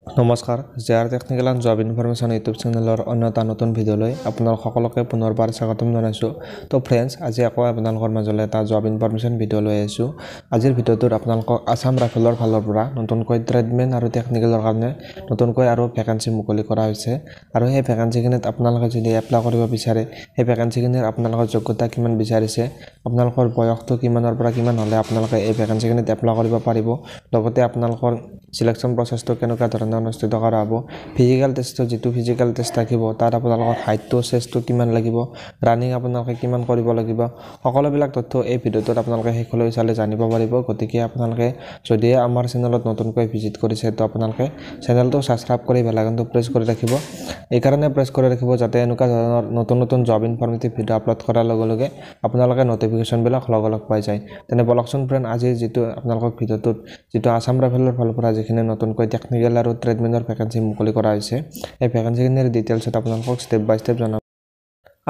নমস্কাৰ JR technical and job information YouTube চেনেলৰ অন্য এটা নতুন ভিডিঅ'লৈ আপোনালোক সকলোকে পুনৰবাৰ স্বাগতম জনাইছোঁ। তো ফ্ৰেণ্ডছ, আজি আকৌ আপোনালোকৰ মাজলৈ এটা জব ইনফৰমেশ্যন ভিডিঅ' লৈ আহিছোঁ। আজিৰ ভিডিঅ'টোত আপোনালোকক আছাম ৰাইফলৰ ফালৰ পৰা নতুনকৈ ট্ৰেডমেন আৰু টেকনিকেলৰ কাৰণে নতুনকৈ আৰু ভেকেঞ্চি মুকলি কৰা হৈছে। আৰু সেই ভেকেঞ্চিখিনিত আপোনালোকে যদি এপ্লাই কৰিব বিচাৰে, সেই ভেকেঞ্চিখিনিৰ আপোনালোকৰ যোগ্যতা কিমান বিচাৰিছে, আপোনালোকৰ বয়সটো কিমানৰ পৰা কিমান হ'লে আপোনালোকে এই ভেকেঞ্চিখিনিত এপ্লাই কৰিব পাৰিব, লগতে আপোনালোকৰ সিলেকশ্যন প্ৰচেছটো কেনেকুৱা ধৰণৰ অনুষ্ঠিত কৰা হ'ব, ফিজিকেল টেষ্টটো যিটো ফিজিকেল টেষ্ট থাকিব তাত আপোনালোকৰ হাইটটো চেষ্টটো কিমান লাগিব, ৰানিং আপোনালোকে কিমান কৰিব লাগিব, সকলোবিলাক তথ্য এই ভিডিঅ'টোত আপোনালোকে শেষলৈ চালে জানিব পাৰিব। গতিকে আপোনালোকে যদি আমাৰ চেনেলত নতুনকৈ ভিজিট কৰিছে তো আপোনালোকে চেনেলটো ছাবস্ক্ৰাইব কৰি বেল আইকনটো প্ৰেছ কৰি ৰাখিব। এইকাৰণে প্ৰেছ কৰি ৰাখিব যাতে এনেকুৱা ধৰণৰ নতুন নতুন জব ইনফৰমেটিভ ভিডিঅ' আপলোড কৰাৰ লগে লগে আপোনালোকে নটিফিকেশ্যনবিলাক লগে লগ পাই যায়। তেনে বলকচোন ফ্ৰেণ্ড, আজি যিটো আপোনালোকক ভিডিঅ'টোত যিটো আছাম ৰাইফলৰ ফালৰ পৰা যিখিনি নতুনকৈ টেকনিকেল আৰু ট্ৰেডমেনৰ ভেকেঞ্চি মুকলি কৰা হৈছে, এই ভেকেঞ্চিখিনিৰ ডিটেইলছত আপোনালোকক ষ্টেপ বাই ষ্টেপ জনাব।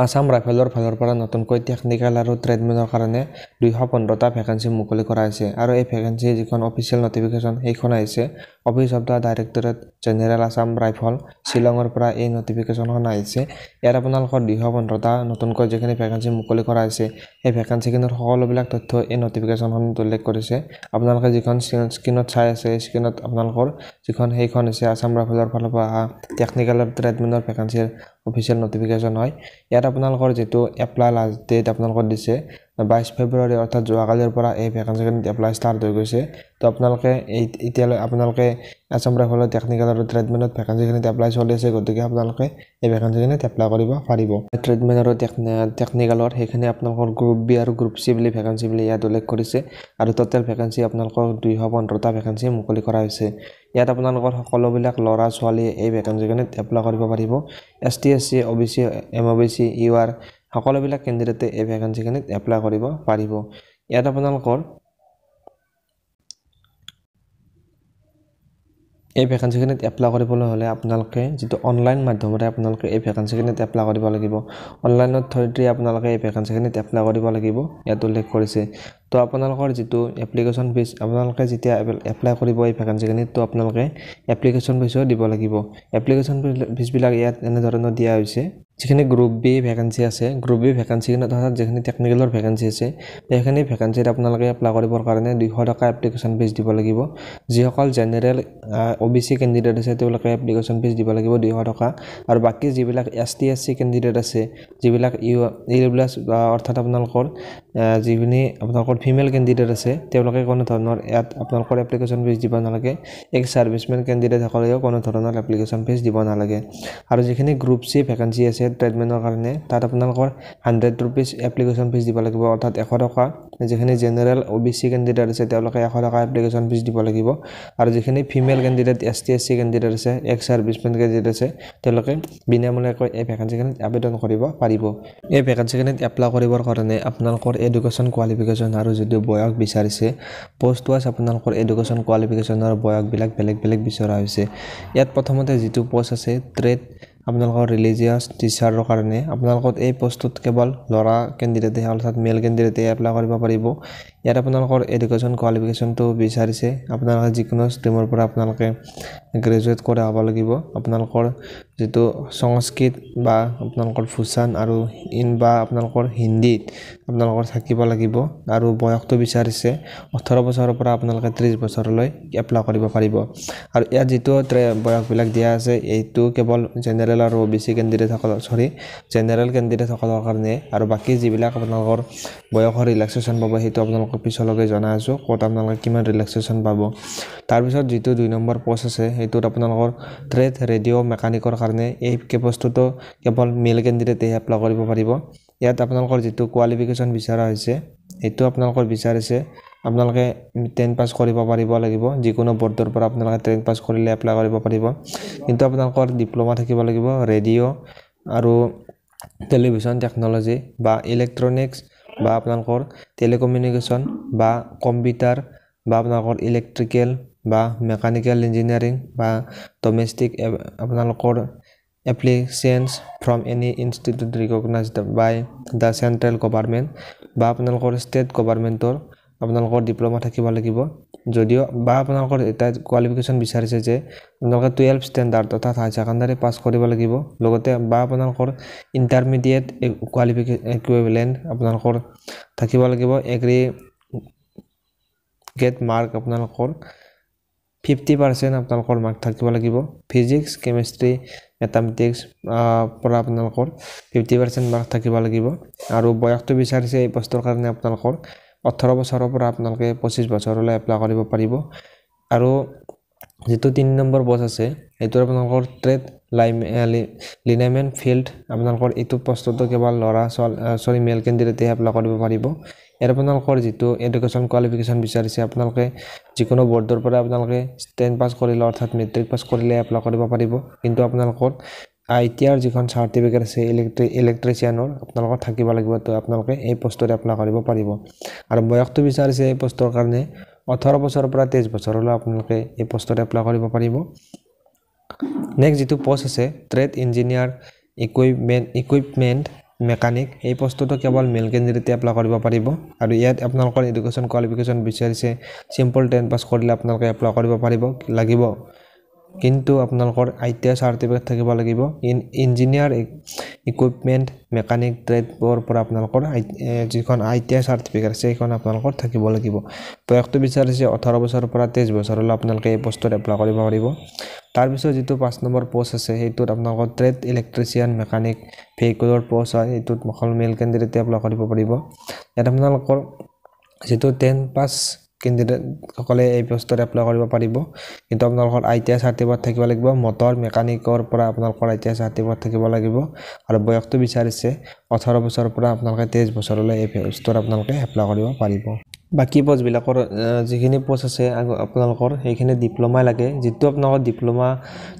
আছাম ৰাইফলৰ ফালৰ পৰা নতুনকৈ টেকনিকেল আৰু ট্ৰেডমেনৰ কাৰণে 215টা ভেকেঞ্চি মুকলি কৰা হৈছে। আৰু এই ভেকেঞ্চি যিখন অফিচিয়েল নটিফিকেশ্যন সেইখন আহিছে office of the directorate general Assam rifle শ্বিলঙৰ পৰা এই নটিফিকেশ্যনখন আহিছে। ইয়াত আপোনালোকৰ 215টা নতুনকৈ যিখিনি ভেকেঞ্চি মুকলি কৰা হৈছে, সেই ভেকেঞ্চিখিনিৰ সকলোবিলাক তথ্য এই নটিফিকেশ্যনখনত উল্লেখ কৰিছে। আপোনালোকে যিখন স্ক্ৰীণত চাই আছে, এই স্ক্ৰীণত আপোনালোকৰ যিখন সেইখন হৈছে আছাম ৰাইফলৰ ফালৰ পৰা অহা টেকনিকেল আৰু ট্ৰেডমেনৰ ভেকেঞ্চিৰ অফিচিয়েল নটিফিকেশ্যন হয়। ইয়াত আপোনালোকৰ যিটো এপ্লাই লাষ্ট ডেট আপোনালোকৰ দিছে 22 ফেব্ৰুৱাৰী, অৰ্থাৎ যোৱাকালিৰ পৰা এই ভেকেঞ্চিখিনিত এপ্লাই ষ্টাৰ্ট হৈ গৈছে। তো আপোনালোকে এতিয়ালৈ আপোনালোকে আছাম ৰাইফলৰ টেকনিকেল আৰু ট্ৰেডমেনত ভেকেঞ্চিখিনিত এপ্লাই চলি আছে, গতিকে আপোনালোকে এই ভেকেঞ্চিখিনিত এপ্লাই কৰিব পাৰিব। ট্ৰেডমেন আৰু টেকনিকেলৰ সেইখিনি আপোনালোকৰ গ্ৰুপ বি আৰু গ্ৰুপ চি বুলি ভেকেঞ্চি বুলি ইয়াত উল্লেখ কৰিছে। আৰু টোটেল ভেকেঞ্চি আপোনালোকৰ 215টা ভেকেঞ্চি মুকলি কৰা হৈছে। ইয়াত আপোনালোকৰ সকলোবিলাক ল'ৰা ছোৱালীয়ে এই ভেকেঞ্চিখিনিত এপ্লাই কৰিব পাৰিব। ST SC OBC MOBC UR সকলোবিলাক কেণ্ডিডেটে এই ভেকেঞ্চিখিনিত এপ্লাই কৰিব পাৰিব। ইয়াত আপোনালোকৰ এই ভেকেঞ্চিখিনিত এপ্লাই কৰিবলৈ হ'লে আপোনালোকে যিটো অনলাইন মাধ্যমেৰে আপোনালোকে এই ভেকেঞ্চিখিনিত এপ্লাই কৰিব লাগিব। অনলাইনত থ্ৰুদি আপোনালোকে এই ভেকেঞ্চিখিনিত এপ্লাই কৰিব লাগিব, ইয়াত উল্লেখ কৰিছে। তো আপোনালোকৰ যিটো এপ্লিকেশ্যন ফিজ, আপোনালোকে যেতিয়া এপ্লাই কৰিব এই ভেকেঞ্চিখিনিত তো আপোনালোকে এপ্লিকেশ্যন ফিজো দিব লাগিব। এপ্লিকেশ্যন ফিজবিলাক ইয়াত এনেধৰণৰ দিয়া হৈছে। যিখিনি গ্ৰুপ বি ভেকেঞ্চি আছে, গ্ৰুপ বি ভেকেঞ্চিখিনিত অৰ্থাৎ যিখিনি টেকনিকেলৰ ভেকেঞ্চি আছে, সেইখিনি ভেকেঞ্চিত আপোনালোকে এপ্লাই কৰিবৰ কাৰণে 200 টকা এপ্লিকেশ্যন ফিজ দিব লাগিব। যিসকল জেনেৰেল OBC কেণ্ডিডেট আছে তেওঁলোকে এপ্লিকেশ্যন ফিজ দিব লাগিব 200 টকা। আৰু বাকী যিবিলাক ST SC কেণ্ডিডেট আছে, যিবিলাক ইউডাব্লিউএছ অৰ্থাৎ আপোনালোকৰ যিখিনি আপোনালোকৰ ফিমেল কেণ্ডিডেট আছে, তেওঁলোকে কোনো ধৰণৰ ইয়াত আপোনালোকৰ এপ্লিকেশ্যন ফিজ দিব নালাগে। এক্স ছাৰ্ভিচমেন কেণ্ডিডেটসকলেও কোনো ধৰণৰ এপ্লিকেশ্যন ফিজ দিব নালাগে। আৰু যিখিনি গ্ৰুপ চি ভেকেঞ্চি আছে ট্ৰেডমেনৰ কাৰণে, তাত আপোনালোকৰ 100 ৰুপিজ এপ্লিকেশ্যন ফিজ দিব লাগিব, অৰ্থাৎ 100 টকা। যিখিনি জেনেৰেল OBC কেণ্ডিডেট আছে তেওঁলোকে 100 টকা এপ্লিকেশ্যন ফিজ দিব লাগিব। আৰু যিখিনি female candidate ST SC candidate আছে, এক্স ছাৰ্ভিচমেন কেণ্ডিডেট আছে, তেওঁলোকে বিনামূলীয়াকৈ এই ভেকেঞ্চিখিনিত আবেদন কৰিব পাৰিব। এই ভেকেঞ্চিখিনিত এপ্লাই কৰিবৰ কাৰণে আপোনালোকৰ এডুকেশ্যন কোৱালিফিকেশ্যন আৰু যিটো বয়স বিচাৰিছে, পোষ্ট ৱাইজ আপোনালোকৰ এডুকেশ্যন কোৱালিফিকেশ্যন আৰু বয়সবিলাক বেলেগ বেলেগ বিচৰা হৈছে। ইয়াত প্ৰথমতে যিটো পোষ্ট আছে ট্ৰেড আপোনালোকৰ ৰিলিজিয়াছ টিচাৰৰ কাৰণে, আপোনালোকৰ এই পোষ্টটোত কেৱল ল'ৰা কেণ্ডিডেটে অৰ্থাৎ মেল কেণ্ডিডেটে এপ্লাই কৰিব পাৰিব। ইয়াত আপোনালোকৰ এডুকেশ্যন কোৱালিফিকেশ্যনটো বিচাৰিছে আপোনালোকে যিকোনো ষ্ট্ৰীমৰ পৰা আপোনালোকে গ্ৰেজুৱেট কৰা হ'ব লাগিব। আপোনালোকৰ যিটো সংস্কৃত বা আপোনালোকৰ ভূষাণ আৰু বা আপোনালোকৰ হিন্দীত আপোনালোকৰ থাকিব লাগিব। আৰু বয়সটো বিচাৰিছে 18 বছৰৰ পৰা আপোনালোকে 30 বছৰলৈ এপ্লাই কৰিব পাৰিব। আৰু ইয়াত যিটো বয়সবিলাক দিয়া আছে, এইটো কেৱল জেনেৰেল আৰু OBC কেণ্ডিডেটসকলৰ জেনেৰেল কেণ্ডিডেটসকলৰ কাৰণে। আৰু বাকী যিবিলাক আপোনালোকৰ বয়সৰ ৰিলেক্সেশ্যন পাব, সেইটো আপোনালোকক পিছলৈকে জনাই আছোঁ ক'ত আপোনালোকে কিমান ৰিলেক্সেশ্যন পাব। তাৰপিছত যিটো 2 নম্বৰ পোষ্ট আছে, সেইটোত আপোনালোকৰ ট্ৰেড ৰেডিঅ' মেকানিকৰ কাৰণে এই পোষ্টটোতো কেৱল মেল কেণ্ডিডেটে এপ্লাই কৰিব পাৰিব। ইয়াত আপোনালোকৰ যিটো কোৱালিফিকেশ্যন বিচৰা হৈছে, সেইটো আপোনালোকৰ বিচাৰিছে আপোনালোকে 10 পাছ কৰিব পাৰিব লাগিব। যিকোনো বৰ্ডৰ পৰা আপোনালোকে 10 পাছ কৰিলে এপ্লাই কৰিব পাৰিব। কিন্তু আপোনালোকৰ ডিপ্ল'মা থাকিব লাগিব ৰেডিঅ' আৰু টেলিভিছন টেকন'লজি বা ইলেক্ট্ৰনিক্স বা আপোনালোকৰ টেলিকমিউনিকেশ্যন বা কম্পিউটাৰ বা আপোনালোকৰ ইলেক্ট্ৰিকেল বা মেকানিকেল ইঞ্জিনিয়াৰিং বা ডমেষ্টিক আপোনালোকৰ applications from any institute recognised by the central government বা আপোনালোকৰ ষ্টেট গভাৰ্ণমেণ্টৰ আপোনালোকৰ ডিপ্ল'মা থাকিব লাগিব। যদিও বা আপোনালোকৰ এটা কোৱালিফিকেশ্যন বিচাৰিছে যে আপোনালোকে 12 ষ্টেণ্ডাৰ্ড অৰ্থাৎ হাই ছেকেণ্ডাৰী পাছ কৰিব লাগিব লগতে বা আপোনালোকৰ ইণ্টাৰমিডিয়েট কোৱালিফিকেশ্যন ইকুইভেলেণ্ট আপোনালোকৰ থাকিব লাগিব এগ্ৰি গেট মাৰ্ক আপোনালোকৰ 50% আপোনালোকৰ মাৰ্ক থাকিব লাগিব ফিজিক্স কেমিষ্ট্ৰি মেথামেটিক্স পৰা আপোনালোকৰ 50% মাৰ্ক থাকিব লাগিব আৰু বয়সটো বিচাৰিছে এই পোষ্টৰ কাৰণে আপোনালোকৰ 18 বছৰৰ পৰা আপোনালোকে 25 বছৰলৈ এপ্লাই কৰিব পাৰিব আৰু যেটো 3 নম্বৰ পোষ্ট আছে এটো আপোনালোকৰ ট্ৰেড লিনেমেন্ট ফিল্ড আপোনালোকৰ এটো পোষ্টটো কেৱল লৰা সৰি মেল ক্যান্ডিডেটে এপ্লাই কৰিব পাৰিব এৰ আপোনালোকৰ যেটো এডুকেশ্যন কোৱালিফিকেশ্যন বিচাৰিছে আপোনালোকে যিকোনো বৰ্ডৰ পৰা আপোনালোকে 10 পাস কৰিলে অৰ্থাৎ মেট্ৰিক পাস কৰিলে এপ্লাই কৰিব পাৰিব কিন্তু আপোনালোকৰ আইটিআৰ যিখন সাৰ্টিফিকেট আছে ইলেক্ট্ৰিচিয়ানৰ আপোনালোকৰ থাকিব লাগিব তো আপোনালোকে এই পোষ্টত এপ্লাই কৰিব পাৰিব আৰু বয়সটো বিচাৰিছে এই পোষ্টৰ কাৰণে 18 বছৰৰ পৰা 23 বছৰলৈ আপোনালোকে এই পোষ্টত এপ্লাই কৰিব পাৰিব নেক্সট যেটো পোষ্ট আছে ট্ৰেড ইঞ্জিনিয়াৰ ইকুইপমেন্ট মেকানিক এই পোষ্টটো কেৱল মেল ক্যান্ডিডেটে এপ্লাই কৰিব পাৰিব আৰু ইয়াত আপোনালোকৰ এডুকেশ্যন কোৱালিফিকেশ্যন বিচাৰিছে সিম্পল 10 পাস কৰিলে আপোনালোকে এপ্লাই কৰিব পাৰিব লাগিব কিন্তু আপোনালোকৰ আইটিআই সাৰ্টিফিকেট থাকিব লাগিব ইঞ্জিনিয়াৰ ইকুইপমেন্ট মেকানিক ট্ৰেডৰ পৰা আপোনালোকৰ যিখন আইটিআই সাৰ্টিফিকেট আছে সেইখন আপোনালোকৰ থাকিব লাগিব বয়সটো বিচাৰিছে 18 বছৰৰ পৰা 23 বছৰলৈ আপোনালোকে এই পোষ্টত এপ্লাই কৰিব পাৰিব তাৰ পিছত যেটো 5 নম্বৰ পোষ্ট আছে হেইটোত আপোনালোকৰ ট্ৰেড ইলেক্ট্ৰিচিয়ান মেকানিক ভেহিকুলাৰ পোষ্ট হয় এটোত মখল মেল ক্যান্ডিডেটে এপ্লাই কৰিব পাৰিব ইয়াত আপোনালোকৰ যেটো 10 পাস ক্যান্ডিডেট সকলে এই পোষ্টত এপ্লাই কৰিব পাৰিব কিন্তু আপোনালোকৰ আইটিআই সাৰ্টিফিকেট থাকিব লাগিব মটৰ মেকানিকৰ পৰা আপোনালোকৰ আইটিআই সাৰ্টিফিকেট থাকিব লাগিব আৰু বয়সটো বিচাৰিছে 18 বছৰৰ পৰা আপোনালোকে 23 বছৰলৈ এই পোষ্টত আপোনালোকে এপ্লাই কৰিব পাৰিব বাকি পোষ্ট বিলাকৰ যিখিনি পোষ্ট আছে আপোনালোকৰ সেইখিনি ডিপ্লোমা লাগে যেটো আপোনালোকৰ ডিপ্লোমা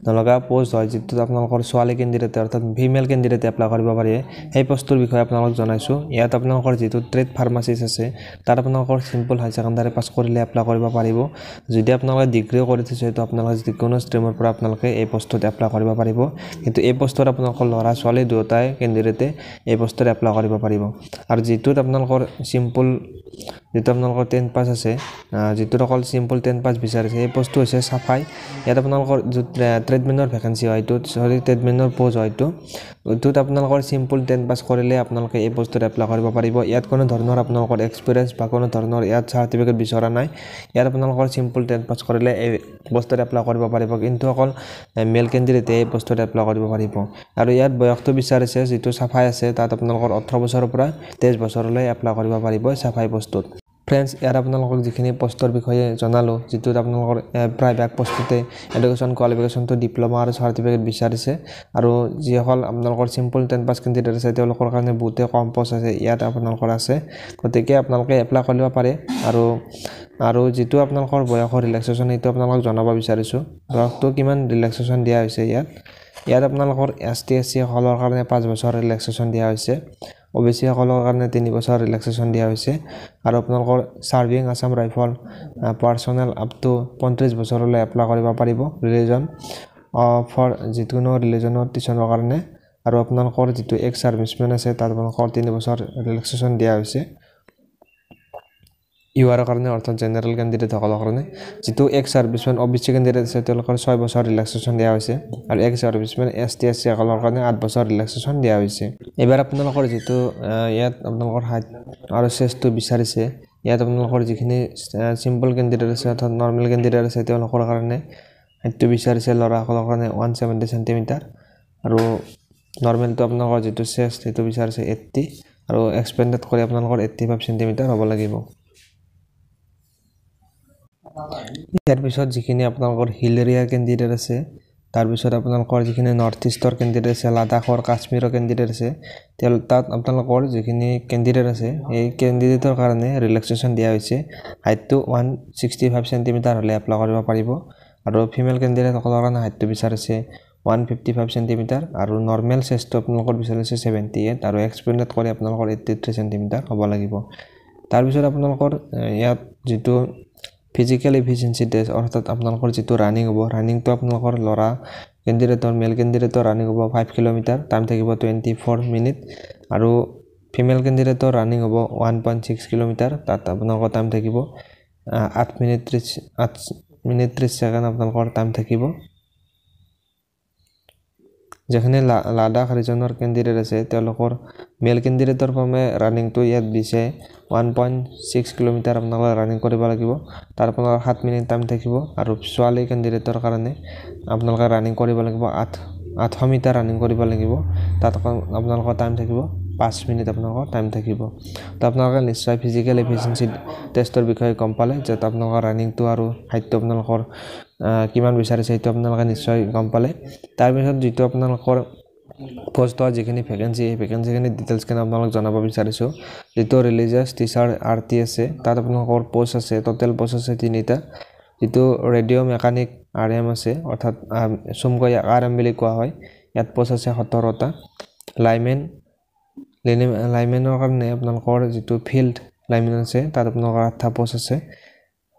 নলগা পোষ্ট হয় যেটো আপোনালোকৰ ছোৱালী ক্যান্ডিডেট অৰ্থাৎ ফিমেল ক্যান্ডিডেট এপ্লাই কৰিব পাৰে সেই পোষ্টৰ বিষয়ে আপোনালোক জনাইছো ইয়াত আপোনালোকৰ যেটো ট্ৰেড ফাৰ্মাসিষ্ট আছে তাৰ আপোনালোকৰ সিম্পল হাই ছেকেণ্ডাৰী পাস কৰিলে এপ্লাই কৰিব পাৰিব যদি আপোনালোকে ডিগ্ৰী কৰি থৈছে তো আপোনালোকে যিকোনো ষ্ট্ৰীমৰ পৰা আপোনালোকে এই পোষ্টত এপ্লাই কৰিব পাৰিব কিন্তু এই পোষ্টত আপোনালোকৰ ল'ৰা ছোৱালী দুটাই ক্যান্ডিডেটে এই পোষ্টত এপ্লাই কৰিব পাৰিব আৰু যেটোত আপোনালোকৰ সিম্পল যেটো আপোনালোকৰ 10 পাস আছে যেটো অকল সিম্পল 10 পাস বিচাৰিছে এই পোষ্টটো হৈছে সাফাই ইয়াত আপোনালোকৰ ট্ৰেডমেনৰ ভ্যাকেন্সি হয় তো সৰি ট্ৰেডমেনৰ পোষ্ট হয় তো আপোনালোকৰ সিম্পল 10 পাস কৰিলে আপোনালোকে এই পোষ্টত এপ্লাই কৰিব পাৰিব ইয়াত কোনো ধৰণৰ আপোনালোকৰ এক্সপেৰিয়েন্স বা কোনো ধৰণৰ ইয়াত সাৰ্টিফিকেট বিচৰা নাই ইয়াত আপোনালোকৰ সিম্পল 10 পাস কৰিলে এই পোষ্টত এপ্লাই কৰিব পাৰিব কিন্তু অকল মেল ক্যান্ডিডেটে এই পোষ্টত এপ্লাই কৰিব পাৰিব আৰু ইয়াত বয়সটো বিচাৰিছে যেটো সাফাই আছে তাত আপোনালোকৰ 18 বছৰৰ পৰা 23 বছৰলৈ এপ্লাই কৰিব পাৰিব সাফাই পোষ্টত ফ্ৰেন্ডস ইয়াৰ আপোনালোকক যিখিনি পোষ্টৰ বিষয়ে জনালো যেটো আপোনালোকৰ প্ৰাইভেট পোষ্টতে এডুকেশ্যন কোৱালিফিকেশ্যনটো ডিপ্লোমা আৰু সাৰ্টিফিকেট বিচাৰিছে আৰু যিসকল আপোনালোকৰ সিম্পল 10 পাস ক্যান্ডিডেট আছে তেওঁলোকৰ কাৰণে বহুতে কম পোষ্ট আছে ইয়াত আপোনালোকৰ আছে গতিকে আপোনালোকে এপ্লাই কৰিব পাৰে আৰু যেটো আপোনালোকৰ বয়সৰ ৰিলেক্সেশন এইটো আপোনালোক জনাব বিচাৰিছো বয়সটো কিমান ৰিলেক্সেশন দিয়া হৈছে ইয়াত আপোনালোকৰ এসটি এসসি সকলৰ কাৰণে 5 বছৰ ৰিলেক্সেশন দিয়া হৈছে ওবিসি সকলৰ কাৰণে 3 বছৰ ৰিলেক্সেশন দিয়া হৈছে আৰু আপোনালোকৰ সাৰ্ভিং আসাম ৰাইফল পাৰ্সনেল আপ টু 35 বছৰলৈ এপ্লাই কৰিব পাৰিব ৰিলিজন ফৰ যিকোনো ৰিলিজনৰ টিচনৰ কাৰণে আৰু আপোনালোকৰ যেটো এক্স সাৰ্ভিসমেন আছে তাৰ আপোনালোকৰ 3 বছৰ ৰিলেক্সেশন দিয়া হৈছে ইউআৰ কাৰণে অৰ্থাৎ জেনাৰেল ক্যান্ডিডেট সকলৰ কাৰণে যেটো এক্স সাৰ্ভিসমেন ওবিসি ক্যান্ডিডেট আছে তেওঁলোকৰ 6 বছৰ ৰিলেক্সেশন দিয়া হৈছে আৰু এক্স সাৰ্ভিসমেন এসটি এসসি সকলৰ কাৰণে 8 বছৰ ৰিলেক্সেশন দিয়া হৈছে এবাৰ আপোনালোকৰ যেটো ইয়াত আপোনালোকৰ হাইট আৰু চেষ্টটো বিচাৰিছে ইয়াত আপোনালোকৰ যিখিনি সিম্পল ক্যান্ডিডেট আছে অৰ্থাৎ নৰমাল ক্যান্ডিডেট আছে তেওঁলোকৰ কাৰণে হাইটটো বিচাৰিছে ল'ৰা সকলৰ কাৰণে 170 সেন্টিমিটাৰ আৰু নৰমালটো আপোনালোকৰ যেটো চেষ্ট সেইটো বিচাৰিছে 80 আৰু এক্সপেন্ডেড কৰি আপোনালোকৰ 85 সেন্টিমিটাৰ হ'ব লাগিব ইয়াৰ পিছত যিখিনি আপোনালোকৰ হিল এৰিয়া ক্যান্ডিডেট আছে তাৰ পিছত আপোনালোকৰ যিখিনি নৰ্থ ইষ্টৰ ক্যান্ডিডেট আছে লাডাখৰ কাশ্মীৰৰ ক্যান্ডিডেট আছে তাত আপোনালোকৰ যিখিনি ক্যান্ডিডেট আছে এই ক্যান্ডিডেটৰ কাৰণে ৰিলেক্সেশন দিয়া হৈছে হাইটটো 165 সেন্টিমিটাৰ হলে এপ্লাই কৰিব পাৰিব আৰু ফিমেল ক্যান্ডিডেট সকলৰ কাৰণে হাইটটো বিচাৰিছে 155 সেন্টিমিটাৰ আৰু নৰমাল চেষ্টটো আপোনালোকৰ বিচাৰিছে 78 আৰু এক্সপেন্ডেড কৰি আপোনালোকৰ 83 সেন্টিমিটাৰ হ'ব লাগিব তাৰ পিছত আপোনালোকৰ ইয়াত যেটো ফিজিক্যাল এফিসিয়েন্সি টেষ্ট অৰ্থাৎ আপোনালোকৰ যেটো ৰানিং হ'ব ৰানিংটো আপোনালোকৰ ল'ৰা ক্যান্ডিডেটৰ মেল ক্যান্ডিডেটৰ ৰানিং হ'ব 5 কিলোমিটাৰ টাইম থাকিব 24 মিনিট আৰু ফিমেল ক্যান্ডিডেটৰ ৰানিং হ'ব 1.6 কিলোমিটাৰ তাত আপোনালোকৰ টাইম থাকিব 8 মিনিট 30 ছেকেণ্ড আপোনালোকৰ টাইম থাকিব যেখানে লাডাখ ৰিজনৰ কেণ্ডিডেট আছে তেওঁলোকৰ মেল কেণ্ডিডেটৰ ফৰ্মে ৰানিংটো ইয়াত দিছে 1.6 কিলোমিটাৰ আপোনালোকে ৰানিং কৰিব লাগিব তাৰ পৰা 7 মিনিট টাইম থাকিব আৰু ছোৱালী কেণ্ডিডেটৰ কাৰণে আপোনালোকে ৰানিং কৰিব লাগিব 800 মিটাৰ ৰানিং কৰিব লাগিব তাত আপোনালোকৰ টাইম থাকিব 5 মিনিট আপোনালোকৰ টাইম থাকিব তো আপোনালোকে নিশ্চয় ফিজিক্যাল এফিচিয়েন্সি টেষ্টৰ বিষয়ে গম পালে যে আপোনালোকৰ ৰানিংটো আৰু হাইটটো আপোনালোকৰ কিমান বিচাৰিছে এইটো আপোনালোকে নিশ্চয় গম পালে তাৰ পিছত যেটো আপোনালোকৰ পোষ্ট হোৱা যিখিনি ভ্যাকেন্সি এই ভ্যাকেন্সিখিনি ডিটেইলছখিনি আপোনালোক জনাব বিচাৰিছো যেটো ৰিলিজিয়াছ টিচাৰ আৰটি আছে তাত আপোনালোকৰ পোষ্ট আছে টোটাল পোষ্ট আছে 3টা যেটো ৰেডিও মেকানিক আৰএম আছে অৰ্থাৎ চুমকৈ আৰএম বুলি কোৱা হয় ইয়াত পোষ্ট আছে 17টা লাইনমেনৰ কাৰণে আপোনালোকৰ যেটো ফিল্ড লাইনমেন আছে তাত আপোনালোকৰ 8টা পোষ্ট আছে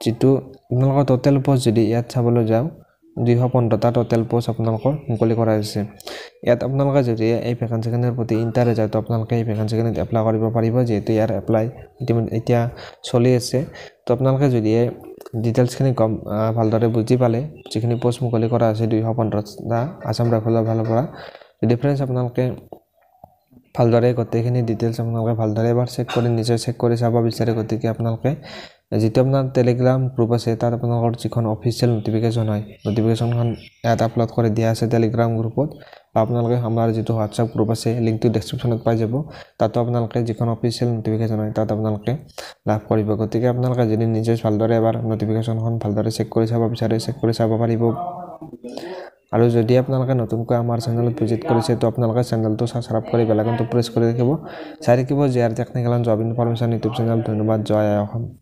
যেটো আপোনালোকৰ টোটাল পোষ্ট যদি ইয়াত চাবলৈ যাও 215টা টোটাল পোষ্ট আপোনালোকৰ মুকলি কৰা হৈছে ইয়াত আপোনালোকে যদি এই ভ্যাকেন্সিখনৰ প্ৰতি ইন্টাৰেষ্ট আছে তো আপোনালোকে এই ভ্যাকেন্সিখনত এপ্লাই কৰিব পাৰিব যেহেতু ইয়াৰ এপ্লাই এতিয়া চলি আছে তো আপোনালোকে যদি ডিটেইলছখিনি ভালদৰে বুজি পালে যিখিনি পোষ্ট মুকলি কৰা আছে 215টা আসাম ৰাইফলৰ ফালৰ পৰা ডিফাৰেন্স আপোনালোকে ভালদৰে গতেখিনি ডিটেইলছ আপোনালোকে ভালদৰে এবাৰ চেক কৰি নিজে চেক কৰি চাব বিচাৰে গতিকে আপোনালোকে যেটো আপোনাৰ টেলিগ্ৰাম গ্ৰুপ আছে তাত আপোনালোকৰ যিখন অফিচিয়েল নোটিফিকেশন হয় নোটিফিকেশনখন ইয়াত আপলোড কৰি দিয়া আছে টেলিগ্ৰাম গ্ৰুপত বা আপোনালোকে আমাৰ যেটো হোৱাটসঅ্যাপ গ্ৰুপ আছে লিংকটো ডেসক্ৰিপচনত পাই যাব তাতো আপোনালোকে যিখন অফিচিয়েল নোটিফিকেশন হয় তাত আপোনালোকে লাভ কৰিব গতিকে আপোনালোকে যদি নিজে ভালদৰে এবাৰ নোটিফিকেশনখন ভালদৰে চেক কৰি চাব বিচাৰে চেক কৰি চাব পাৰিব আৰু যদি আপোনালোকে নতুনকৈ আমাৰ চেনেলত ভিজিট কৰিছে তো আপোনালোকে চেনেলটো সাবস্ক্ৰাইব কৰি বেল আইকনটো প্ৰেছ কৰি ৰাখিব চাই ৰাখিব JR technical and job information YouTube channel ধন্যবাদ জয় অসম